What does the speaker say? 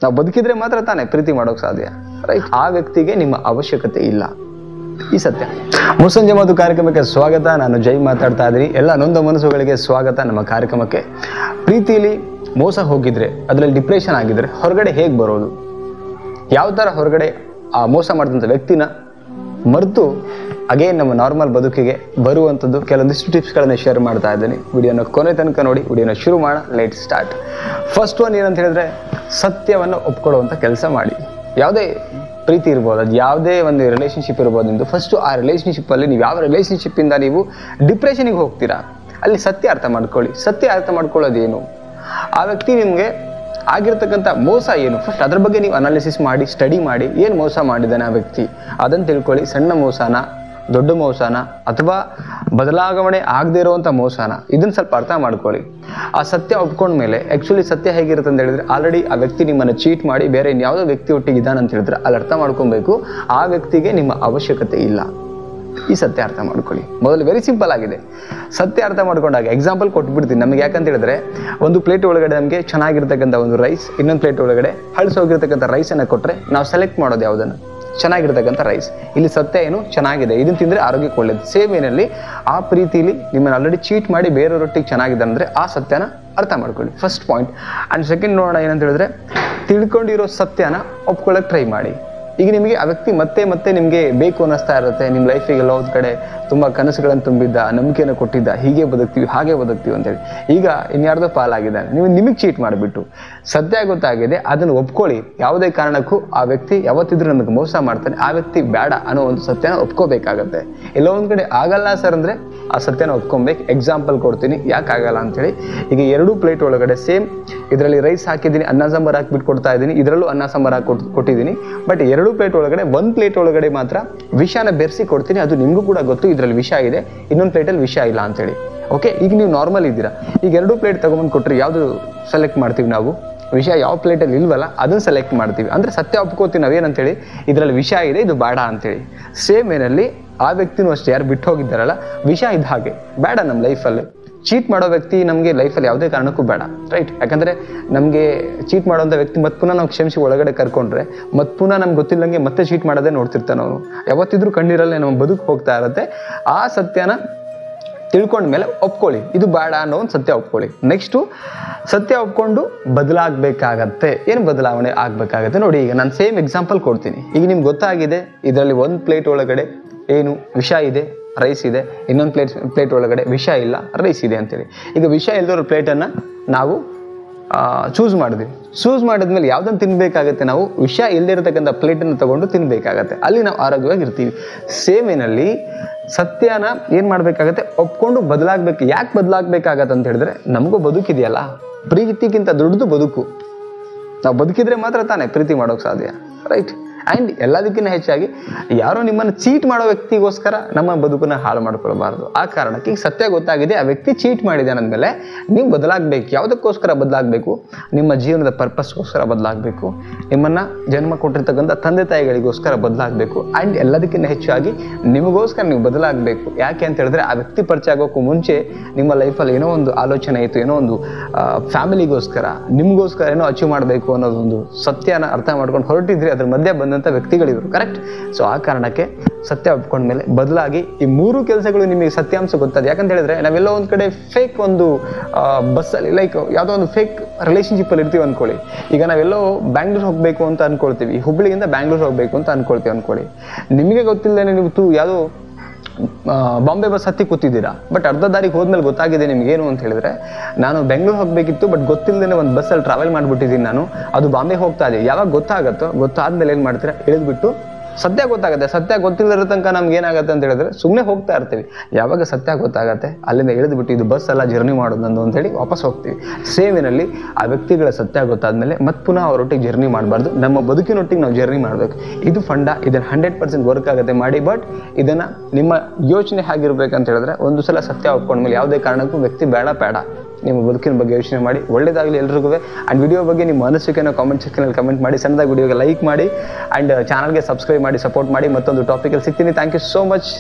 ನಾವು ಬದುಕಿದ್ರೆ ಮಾತ್ರ ತಾನೇ ಪ್ರೀತಿ ಮಾಡೋಕೆ ಸಾಧ್ಯ, ರೈಟ್? ಆ ವ್ಯಕ್ತಿಗೆ ನಿಮ್ಮ ಅವಶ್ಯಕತೆ ಇಲ್ಲ, ಈ ಸತ್ಯ. ಮುಸ್ಸಂಜೆ ಮಾತು ಕಾರ್ಯಕ್ರಮಕ್ಕೆ ಸ್ವಾಗತ. ನಾನು ಜೈ ಮಾತಾಡ್ತಾ ಇದ್ದೀನಿ. ಎಲ್ಲ ನೊಂದ ಮನಸ್ಸುಗಳಿಗೆ ಸ್ವಾಗತ ನಮ್ಮ ಕಾರ್ಯಕ್ರಮಕ್ಕೆ. ಪ್ರೀತಿಲಿ ಮೋಸ ಹೋಗಿದ್ರೆ, ಅದರಲ್ಲಿ ಡಿಪ್ರೆಷನ್ ಆಗಿದ್ರೆ ಹೊರಗಡೆ ಹೇಗೆ ಬರೋದು, ಯಾವ ಥರ ಹೊರಗಡೆ ಆ ಮೋಸ ಮಾಡಿದಂಥ ವ್ಯಕ್ತಿನ ಮರೆತು ಅಗೇನ್ ನಮ್ಮ ನಾರ್ಮಲ್ ಬದುಕಿಗೆ ಬರುವಂಥದ್ದು ಕೆಲವೊಂದಿಷ್ಟು ಟಿಪ್ಸ್ಗಳನ್ನು ಶೇರ್ ಮಾಡ್ತಾ ಇದ್ದೀನಿ. ವಿಡಿಯೋನ ಕೊನೆ ತನಕ ನೋಡಿ. ವಿಡಿಯೋನ ಶುರು ಮಾಡೋಣ. Let start. ಫಸ್ಟ್ ಒನ್ ಏನಂತ ಹೇಳಿದ್ರೆ, ಸತ್ಯವನ್ನು ಒಪ್ಕೊಳ್ಳುವಂಥ ಕೆಲಸ ಮಾಡಿ. ಯಾವುದೇ ಪ್ರೀತಿ ಇರ್ಬೋದು, ಅದು ಯಾವುದೇ ಒಂದು ರಿಲೇಷನ್ಶಿಪ್ ಇರ್ಬೋದು ನಿಮ್ಮದು, ಫಸ್ಟು ಆ ರಿಲೇಷನ್ಶಿಪ್ಪಲ್ಲಿ ನೀವು ಯಾವ ರಿಲೇಷನ್ಶಿಪ್ಪಿಂದ ನೀವು ಡಿಪ್ರೆಷನಿಗೆ ಹೋಗ್ತೀರಾ ಅಲ್ಲಿ ಸತ್ಯ ಅರ್ಥ ಮಾಡ್ಕೊಳ್ಳಿ. ಸತ್ಯ ಅರ್ಥ ಮಾಡ್ಕೊಳ್ಳೋದೇನು, ಆ ವ್ಯಕ್ತಿ ನಿಮಗೆ ಆಗಿರ್ತಕ್ಕಂಥ ಮೋಸ ಏನು, ಫಸ್ಟ್ ಅದ್ರ ಬಗ್ಗೆ ನೀವು ಅನಾಲಿಸಿಸ್ ಮಾಡಿ, ಸ್ಟಡಿ ಮಾಡಿ, ಏನು ಮೋಸ ಮಾಡಿದ್ದಾನೆ ಆ ವ್ಯಕ್ತಿ ಅದನ್ನು ತಿಳ್ಕೊಳ್ಳಿ. ಸಣ್ಣ ಮೋಸನ, ದೊಡ್ಡ ಮೋಸನ, ಅಥವಾ ಬದಲಾವಣೆ ಆಗದೇ ಇರುವಂಥ ಮೋಸನ, ಇದನ್ನು ಸ್ವಲ್ಪ ಅರ್ಥ ಮಾಡ್ಕೊಳ್ಳಿ. ಆ ಸತ್ಯ ಒಪ್ಕೊಂಡ್ಮೇಲೆ ಆ್ಯಕ್ಚುಲಿ ಸತ್ಯ ಹೇಗಿರುತ್ತೆ ಅಂತ ಹೇಳಿದ್ರೆ, ಆಲ್ರೆಡಿ ಆ ವ್ಯಕ್ತಿ ನಿಮ್ಮನ್ನು ಚೀಟ್ ಮಾಡಿ ಬೇರೆ ಇನ್ಯಾವುದೋ ವ್ಯಕ್ತಿ ಒಟ್ಟಿಗೆ ಇದ್ದಾನೆ ಅಂತ ಹೇಳಿದ್ರೆ ಅಲ್ಲಿ ಅರ್ಥ ಮಾಡ್ಕೊಬೇಕು, ಆ ವ್ಯಕ್ತಿಗೆ ನಿಮ್ಮ ಅವಶ್ಯಕತೆ ಇಲ್ಲ. ಈ ಸತ್ಯ ಅರ್ಥ ಮಾಡ್ಕೊಳ್ಳಿ. ಮೊದಲು ವೆರಿ ಸಿಂಪಲ್ ಆಗಿದೆ. ಸತ್ಯ ಅರ್ಥ ಮಾಡ್ಕೊಂಡಾಗ ಎಕ್ಸಾಂಪಲ್ ಕೊಟ್ಬಿಡ್ತೀನಿ. ನಮಗೆ ಯಾಕಂತ ಹೇಳಿದ್ರೆ, ಒಂದು ಪ್ಲೇಟ್ ಒಳಗಡೆ ನಮಗೆ ಚೆನ್ನಾಗಿರ್ತಕ್ಕಂಥ ಒಂದು ರೈಸ್, ಇನ್ನೊಂದು ಪ್ಲೇಟ್ ಒಳಗಡೆ ಹಳಸೋಗಿರ್ತಕ್ಕಂಥ ರೈಸನ್ನು ಕೊಟ್ಟರೆ ನಾವು ಸೆಲೆಕ್ಟ್ ಮಾಡೋದು ಯಾವುದನ್ನು? ಚೆನ್ನಾಗಿರ್ತಕ್ಕಂಥ ರೈಸ್. ಇಲ್ಲಿ ಸತ್ಯ ಏನು? ಚೆನ್ನಾಗಿದೆ, ಇದನ್ನು ತಿಂದರೆ ಆರೋಗ್ಯಕ್ಕೆ ಒಳ್ಳೇದು. ಸೇಮ್ ಏನಲ್ಲಿ ಆ ಪ್ರೀತಿಲಿ ನಿಮ್ಮನ್ನು ಆಲ್ರೆಡಿ ಚೀಟ್ ಮಾಡಿ ಬೇರೆಯವರೊಟ್ಟಿಗೆ ಚೆನ್ನಾಗಿದೆ ಅಂದರೆ ಆ ಸತ್ಯನ ಅರ್ಥ ಮಾಡ್ಕೊಳ್ಳಿ, ಫಸ್ಟ್ ಪಾಯಿಂಟ್. ಆ್ಯಂಡ್ ಸೆಕೆಂಡ್ ನೋಡೋಣ ಏನಂತ ಹೇಳಿದ್ರೆ, ತಿಳ್ಕೊಂಡಿರೋ ಸತ್ಯನ ಒಪ್ಕೊಳ್ಳೋಕೆ ಟ್ರೈ ಮಾಡಿ. ಈಗ ನಿಮಗೆ ಆ ವ್ಯಕ್ತಿ ಮತ್ತೆ ನಿಮಗೆ ಬೇಕು ಅನ್ನಿಸ್ತಾ ಇರುತ್ತೆ, ನಿಮ್ಮ ಲೈಫಿಗೆಲ್ಲ ಒಂದು ಕಡೆ ತುಂಬ ಕನಸುಗಳನ್ನು ತುಂಬಿದ್ದ, ನಂಬಿಕೆಯನ್ನು ಕೊಟ್ಟಿದ್ದ, ಹೀಗೆ ಬದುಕ್ತೀವಿ ಹಾಗೆ ಬದುಕ್ತೀವಿ ಅಂತೇಳಿ. ಈಗ ಇನ್ಯಾರ್ದೋ ಪಾಲಾಗಿದ್ದಾನೆ, ನಿಮಗೆ ಚೀಟ್ ಮಾಡಿಬಿಟ್ಟು ಸತ್ಯ ಗೊತ್ತಾಗಿದೆ, ಅದನ್ನು ಒಪ್ಕೊಳ್ಳಿ. ಯಾವುದೇ ಕಾರಣಕ್ಕೂ ಆ ವ್ಯಕ್ತಿ ಯಾವತ್ತಿದ್ರೂ ನಮಗೆ ಮೋಸ ಮಾಡ್ತಾನೆ, ಆ ವ್ಯಕ್ತಿ ಬೇಡ ಅನ್ನೋ ಒಂದು ಸತ್ಯನ ಒಪ್ಕೋಬೇಕಾಗತ್ತೆ. ಎಲ್ಲೋ ಒಂದು ಕಡೆ ಆಗಲ್ಲ ಸರ್ ಅಂದರೆ ಆ ಸತ್ಯನ ಒಪ್ಕೊಬೇಕು. ಎಕ್ಸಾಂಪಲ್ ಕೊಡ್ತೀನಿ ಯಾಕಾಗಲ್ಲ ಅಂತೇಳಿ. ಈಗ 2 ಪ್ಲೇಟ್ ಒಳಗಡೆ ಸೇಮ್ ಇದರಲ್ಲಿ ರೈಸ್ ಹಾಕಿದ್ದೀನಿ, ಅನ್ನ ಸಾಂಬಾರು ಹಾಕಿಬಿಟ್ಟು ಕೊಡ್ತಾ ಇದ್ದೀನಿ, ಇದರಲ್ಲೂ ಅನ್ನ ಸಾಂಬಾರು ಹಾಕಿ ಕೊಟ್ಟಿದ್ದೀನಿ. ಬಟ್ 2 ಪ್ಲೇಟ್ ಒಳಗಡೆ 1 ಪ್ಲೇಟ್ ಒಳಗಡೆ ಮಾತ್ರ ವಿಷನ ಬೆರೆಸಿ ಕೊಡ್ತೀನಿ. ಅದು ನಿಮಗೂ ಕೂಡ ಗೊತ್ತು, ಇದರಲ್ಲಿ ವಿಷ ಇದೆ, ಇನ್ನೊಂದು ಪ್ಲೇಟಲ್ಲಿ ವಿಷ ಇಲ್ಲ ಅಂತೇಳಿ. ಓಕೆ, ಈಗ ನೀವು ನಾರ್ಮಲ್ ಇದ್ದೀರಾ, ಈಗ 2 ಪ್ಲೇಟ್ ತೊಗೊಂಬಂದು ಕೊಟ್ಟರೆ ಯಾವುದು ಸೆಲೆಕ್ಟ್ ಮಾಡ್ತೀವಿ ನಾವು? ವಿಷ ಯಾವ ಪ್ಲೇಟಲ್ಲಿ ಇಲ್ವಲ್ಲ ಅದನ್ನು ಸೆಲೆಕ್ಟ್ ಮಾಡ್ತೀವಿ. ಅಂದರೆ ಸತ್ಯ ಒಪ್ಕೋತೀವಿ ನಾವೇನಂತೇಳಿ, ಇದರಲ್ಲಿ ವಿಷ ಇದೆ, ಇದು ಬೇಡ ಅಂತೇಳಿ. ಸೇಮ್ ಏನಲ್ಲಿ ಆ ವ್ಯಕ್ತಿನೂ ಅಷ್ಟೇ, ಯಾರು ಬಿಟ್ಟು ಹೋಗಿದ್ದಾರಲ್ಲ, ವಿಷ ಇದು ಹಾಗೆ ಬೇಡ ನಮ್ಮ ಲೈಫಲ್ಲಿ. ಚೀಟ್ ಮಾಡೋ ವ್ಯಕ್ತಿ ನಮಗೆ ಲೈಫಲ್ಲಿ ಯಾವುದೇ ಕಾರಣಕ್ಕೂ ಬೇಡ, ರೈಟ್? ಯಾಕಂದರೆ ನಮಗೆ ಚೀಟ್ ಮಾಡೋಂಥ ವ್ಯಕ್ತಿ ಮತ್ತೆ ಪುನಃ ನಾವು ಕ್ಷಮಿಸಿ ಒಳಗಡೆ ಕರ್ಕೊಂಡ್ರೆ ಮತ್ತೆ ಪುನಃ ನಮ್ಗೆ ಗೊತ್ತಿಲ್ಲಂಗೆ ಮತ್ತೆ ಚೀಟ್ ಮಾಡೋದೇ ನೋಡ್ತಿರ್ತಾನೆ ಅವನು. ಯಾವತ್ತಿದ್ರೂ ಕಣ್ಣೀರಲ್ಲೇ ನಮ್ಮ ಬದುಕು ಹೋಗ್ತಾ ಇರುತ್ತೆ. ಆ ಸತ್ಯನ ತಿಳ್ಕೊಂಡ್ಮೇಲೆ ಒಪ್ಕೊಳ್ಳಿ, ಇದು ಬೇಡ ಅನ್ನೋ ಒಂದು ಸತ್ಯ ಒಪ್ಕೊಳ್ಳಿ. ನೆಕ್ಸ್ಟು ಸತ್ಯ ಒಪ್ಕೊಂಡು ಬದಲಾಗಬೇಕಾಗತ್ತೆ. ಏನು ಬದಲಾವಣೆ ಆಗಬೇಕಾಗತ್ತೆ ನೋಡಿ. ಈಗ ನಾನು ಸೇಮ್ ಎಕ್ಸಾಂಪಲ್ ಕೊಡ್ತೀನಿ. ಈಗ ನಿಮ್ಗೆ ಗೊತ್ತಾಗಿದೆ ಇದರಲ್ಲಿ 1 ಪ್ಲೇಟ್ ಒಳಗಡೆ ಏನು ವಿಷ ಇದೆ, ರೈಸ್ ಇದೆ, ಇನ್ನೊಂದು ಪ್ಲೇಟ್ ಒಳಗಡೆ ವಿಷ ಇಲ್ಲ, ರೈಸ್ ಇದೆ ಅಂತೇಳಿ. ಈಗ ವಿಷ ಇಲ್ಲದವ್ರ ಪ್ಲೇಟನ್ನು ನಾವು ಚೂಸ್ ಮಾಡಿದ್ಮೇಲೆ ಯಾವುದನ್ನು ತಿನ್ನಬೇಕಾಗತ್ತೆ? ನಾವು ವಿಷ ಇಲ್ಲದಿರತಕ್ಕಂಥ ಪ್ಲೇಟನ್ನು ತೊಗೊಂಡು ತಿನ್ನಬೇಕಾಗತ್ತೆ. ಅಲ್ಲಿ ನಾವು ಆರೋಗ್ಯವಾಗಿ ಇರ್ತೀವಿ. ಸೇಮ್ ಏನಲ್ಲಿ ಸತ್ಯನ ಏನು ಮಾಡಬೇಕಾಗತ್ತೆ? ಒಪ್ಕೊಂಡು ಬದಲಾಗಬೇಕು. ಯಾಕೆ ಬದಲಾಗಬೇಕಾಗತ್ತೆ ಅಂತ ಹೇಳಿದ್ರೆ, ನಮಗೂ ಬದುಕಿದೆಯಲ್ಲ, ಪ್ರೀತಿಗಿಂತ ದೊಡ್ಡದು ಬದುಕು. ನಾವು ಬದುಕಿದ್ರೆ ಮಾತ್ರ ತಾನೇ ಪ್ರೀತಿ ಮಾಡೋಕೆ ಸಾಧ್ಯ, ರೈಟ್? ಆ್ಯಂಡ್ ಎಲ್ಲದಕ್ಕಿಂತ ಹೆಚ್ಚಾಗಿ ಯಾರೋ ನಿಮ್ಮನ್ನು ಚೀಟ್ ಮಾಡೋ ವ್ಯಕ್ತಿಗೋಸ್ಕರ ನಮ್ಮ ಬದುಕನ್ನು ಹಾಳು ಮಾಡ್ಕೊಳ್ಬಾರ್ದು. ಆ ಕಾರಣಕ್ಕೆ ಈಗ ಸತ್ಯ ಗೊತ್ತಾಗಿದೆ, ಆ ವ್ಯಕ್ತಿ ಚೀಟ್ ಮಾಡಿದ್ದಾನೆ ಅಂದಮೇಲೆ ನೀವು ಬದಲಾಗಬೇಕು. ಯಾವುದಕ್ಕೋಸ್ಕರ ಬದಲಾಗಬೇಕು? ನಿಮ್ಮ ಜೀವನದ ಪರ್ಪಸ್ಗೋಸ್ಕರ ಬದಲಾಗಬೇಕು, ನಿಮ್ಮನ್ನು ಜನ್ಮ ಕೊಟ್ಟಿರ್ತಕ್ಕಂಥ ತಂದೆ ತಾಯಿಗಳಿಗೋಸ್ಕರ ಬದಲಾಗಬೇಕು. ಆ್ಯಂಡ್ ಎಲ್ಲದಕ್ಕಿಂತ ಹೆಚ್ಚಾಗಿ ನಿಮಗೋಸ್ಕರ ನೀವು ಬದಲಾಗಬೇಕು. ಯಾಕೆ ಅಂತ ಹೇಳಿದ್ರೆ, ಆ ವ್ಯಕ್ತಿ ಪರಿಚಯ ಆಗೋಕ್ಕೂ ಮುಂಚೆ ನಿಮ್ಮ ಲೈಫಲ್ಲಿ ಏನೋ ಒಂದು ಆಲೋಚನೆ ಇತ್ತು, ಏನೋ ಒಂದು ಫ್ಯಾಮಿಲಿಗೋಸ್ಕರ, ನಿಮಗೋಸ್ಕರ ಏನೋ ಅಚೀವ್ ಮಾಡಬೇಕು ಅನ್ನೋದೊಂದು ಸತ್ಯನ ಅರ್ಥ ಮಾಡ್ಕೊಂಡು ಹೊರಟಿದ್ರಿ, ಅದ್ರ ಮಧ್ಯೆ ಬಂದಂಥ ವ್ಯಕ್ತಿಗಳಿದ್ರು, ಕರೆಕ್ಟ್? ಸೊ ಆ ಕಾರಣಕ್ಕೆ ಸತ್ಯ ಒಪ್ಕೊಂಡ್ಮೇಲೆ ಬದಲಾಗಿ ಈ 3 ಕೆಲಸಗಳು ನಿಮಗೆ ಸತ್ಯಾಂಶ ಗೊತ್ತಾದ. ಯಾಕಂತ ಹೇಳಿದ್ರೆ, ನಾವೆಲ್ಲೋ ಒಂದು ಕಡೆ ಫೇಕ್ ಒಂದು ಬಸ್ಸಲ್ಲಿ ಲೈಕ್ ಯಾವುದೋ ಒಂದು ಫೇಕ್ ರಿಲೇಷನ್ಶಿಪ್ಪಲ್ಲಿ ಇರ್ತೀವಿ ಅಂದ್ಕೊಳ್ಳಿ. ಈಗ ನಾವೆಲ್ಲೋ ಬ್ಯಾಂಗ್ಳೂರ್ ಹೋಗಬೇಕು ಅಂತ ಅಂದ್ಕೊಳ್ತೀವಿ, ಹುಬ್ಳಿಯಿಂದ ಬ್ಯಾಂಗ್ಳೂರ್ ಹೋಗಬೇಕು ಅಂತ ಅಂದ್ಕೊಳ್ತೀವಿ. ನಿಮಗೆ ಗೊತ್ತಿಲ್ಲದೇನೆ ನೀವು ಯಾವುದೋ ಬಾಂಬೆ ಬಸ್ ಹತ್ತಿ ಕೂತಿದ್ದೀರಾ. ಬಟ್ ಅರ್ಧ ದಾರಿಗೆ ಹೋದ್ಮೇಲೆ ಗೊತ್ತಾಗಿದೆ ನಿಮಗೇನು ಅಂತ ಹೇಳಿದ್ರೆ, ನಾನು ಬೆಂಗಳೂರು ಹೋಗಬೇಕಿತ್ತು, ಬಟ್ ಗೊತ್ತಿಲ್ಲದೇ ಒಂದು ಬಸ್ಸಲ್ಲಿ ಟ್ರಾವೆಲ್ ಮಾಡಿಬಿಟ್ಟಿದ್ದೀನಿ, ನಾನು ಅದು ಬಾಂಬೆ ಹೋಗ್ತಾ ಇದೆ. ಯಾವಾಗ ಗೊತ್ತಾಗುತ್ತೋ, ಗೊತ್ತಾದ್ಮೇಲೆ ಏನು ಮಾಡ್ತೀರಾ? ಇಳಿದ್ಬಿಟ್ಟು ಸತ್ಯ ಗೊತ್ತಾಗುತ್ತೆ. ಸತ್ಯ ಗೊತ್ತಿಲ್ಲದಿರೋ ತನಕ ನಮ್ಗೆ ಏನಾಗುತ್ತೆ ಅಂತ ಹೇಳಿದ್ರೆ ಸುಮ್ಮನೆ ಹೋಗ್ತಾ ಇರ್ತೀವಿ. ಯಾವಾಗ ಸತ್ಯ ಗೊತ್ತಾಗತ್ತೆ ಅಲ್ಲಿಂದ ಇಳಿದ್ಬಿಟ್ಟು ಇದು ಬಸ್ ಎಲ್ಲ ಜರ್ನಿ ಮಾಡೋದು ನಂದು ಅಂತೇಳಿ ವಾಪಸ್ ಹೋಗ್ತೀವಿ. ಸೇಮಿನಲ್ಲಿ ಆ ವ್ಯಕ್ತಿಗಳ ಸತ್ಯ ಗೊತ್ತಾದ್ಮೇಲೆ ಮತ್ತೆ ಪುನಃ ಅವರೊಟ್ಟಿಗೆ ಜರ್ನಿ ಮಾಡಬಾರ್ದು, ನಮ್ಮ ಬದುಕಿನೊಟ್ಟಿಗೆ ನಾವು ಜರ್ನಿ ಮಾಡಬೇಕು. ಇದು ಫಂಡ, ಇದನ್ನು 100% ವರ್ಕ್ ಆಗುತ್ತೆ ಮಾಡಿ. ಬಟ್ ಇದನ್ನು ನಿಮ್ಮ ಯೋಚನೆ ಹೇಗಿರ್ಬೇಕಂತ ಹೇಳಿದ್ರೆ, ಒಂದು ಸಲ ಸತ್ಯ ಒಪ್ಕೊಂಡ್ಮೇಲೆ ಯಾವುದೇ ಕಾರಣಕ್ಕೂ ವ್ಯಕ್ತಿ ಬೇಡ ನಿಮ್ಮ ಬದುಕಿನ ಬಗ್ಗೆ ಯೋಚನೆ ಮಾಡಿ. ಒಳ್ಳೇದಾಗಲಿ ಎಲ್ರಿಗೂ. ಆ್ಯಂಡ್ ವಿಡಿಯೋ ಬಗ್ಗೆ ನಿಮ್ಮ ಅನಿಸಿಕೆಯನ್ನು ಕಾಮೆಂಟ್ ಸೆಕ್ಷನಲ್ಲಿ ಕಮೆಂಟ್ ಮಾಡಿ, ಸಣ್ಣದಾಗಿ ವಿಡಿಯೋಗೆ ಲೈಕ್ ಮಾಡಿ, ಆ್ಯಂಡ್ ಚಾನಲ್ಗೆ ಸಬ್ಸ್ಕ್ರೈಬ್ ಮಾಡಿ, ಸಪೋರ್ಟ್ ಮಾಡಿ. ಮತ್ತೊಂದು ಟಾಪಿಕಲ್ಲಿ ಸಿಗ್ತೀನಿ. Thank you so much.